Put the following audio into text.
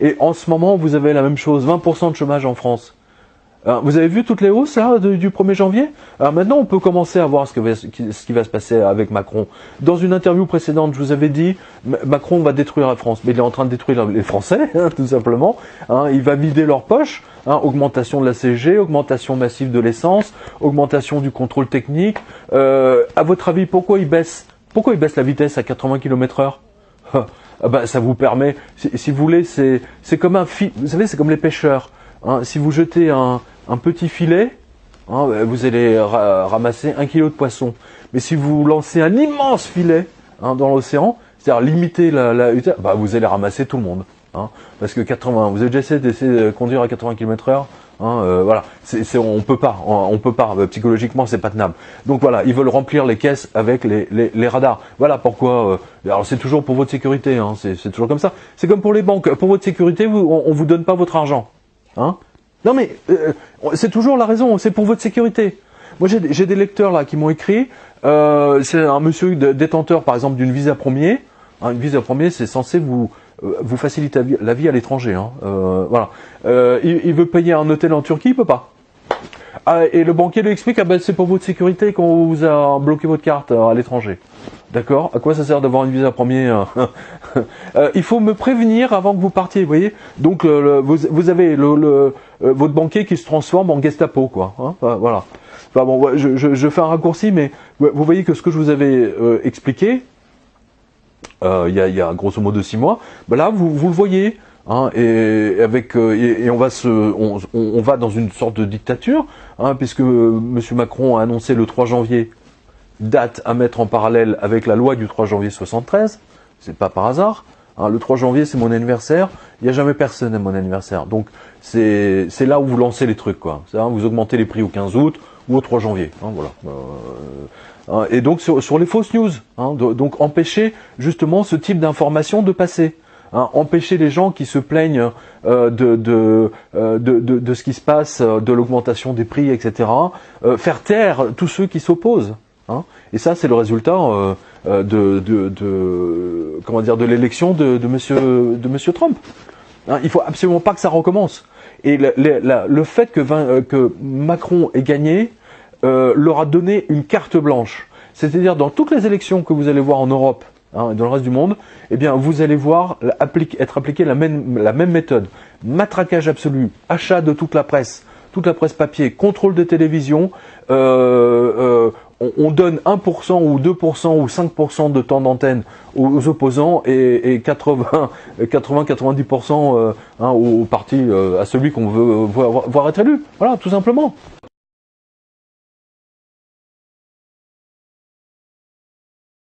Et en ce moment, vous avez la même chose, 20% de chômage en France. Vous avez vu toutes les hausses là, du 1er janvier? Alors maintenant, on peut commencer à voir ce qui va se passer avec Macron. Dans une interview précédente, je vous avais dit, Macron va détruire la France. Mais il est en train de détruire les Français, tout simplement. Il va vider leurs poches. Augmentation de la CSG, augmentation massive de l'essence, augmentation du contrôle technique. À votre avis, pourquoi il baisse la vitesse à 80 km/h? Ça vous permet, si vous voulez, c'est comme vous savez, c'est comme les pêcheurs. Si vous jetez un petit filet, vous allez ramasser 1 kilo de poisson. Mais si vous lancez un immense filet dans l'océan, c'est-à-dire limiter vous allez ramasser tout le monde. Parce que vous avez déjà essayé de conduire à 80 km/h, voilà, on peut pas, psychologiquement c'est pas tenable. Donc voilà, ils veulent remplir les caisses avec les radars. Voilà pourquoi. Alors c'est toujours pour votre sécurité, c'est toujours comme ça. C'est comme pour les banques. Pour votre sécurité, on vous donne pas votre argent. Non mais c'est toujours la raison, c'est pour votre sécurité. Moi j'ai des lecteurs là qui m'ont écrit, c'est un monsieur détenteur par exemple d'une visa premier. Une visa premier, c'est censé vous faciliter la vie à l'étranger. Voilà. Il veut payer un hôtel en Turquie, il peut pas. Et le banquier lui explique, c'est pour votre sécurité qu'on vous a bloqué votre carte à l'étranger. D'accord? À quoi ça sert d'avoir une visa premier? Il faut me prévenir avant que vous partiez, vous voyez? Donc vous avez votre banquier qui se transforme en Gestapo, quoi. Voilà. Enfin, bon, je fais un raccourci, mais vous voyez que ce que je vous avais expliqué, il y a grosso modo 6 mois, là vous le voyez. Et on va dans une sorte de dictature, puisque M. Macron a annoncé le 3 janvier, date à mettre en parallèle avec la loi du 3 janvier 73, c'est pas par hasard. Le 3 janvier c'est mon anniversaire, il n'y a jamais personne à mon anniversaire, donc c'est là où vous lancez les trucs, quoi. Vous augmentez les prix au 15 août ou au 3 janvier, voilà. Et donc sur les fausses news, donc empêcher justement ce type d'information de passer. Empêcher les gens qui se plaignent de ce qui se passe, de l'augmentation des prix, etc. Faire taire tous ceux qui s'opposent. Et ça, c'est le résultat de l'élection de Monsieur Trump. Il faut absolument pas que ça recommence. Et le fait que Macron ait gagné leur a donné une carte blanche. C'est-à-dire dans toutes les élections que vous allez voir en Europe, et dans le reste du monde, eh bien, vous allez voir être appliquée la même méthode. Matraquage absolu, achat de toute la presse papier, contrôle des télévisions, on donne 1% ou 2% ou 5% de temps d'antenne aux opposants et 80-90% au parti, à celui qu'on veut voir être élu. Voilà, tout simplement.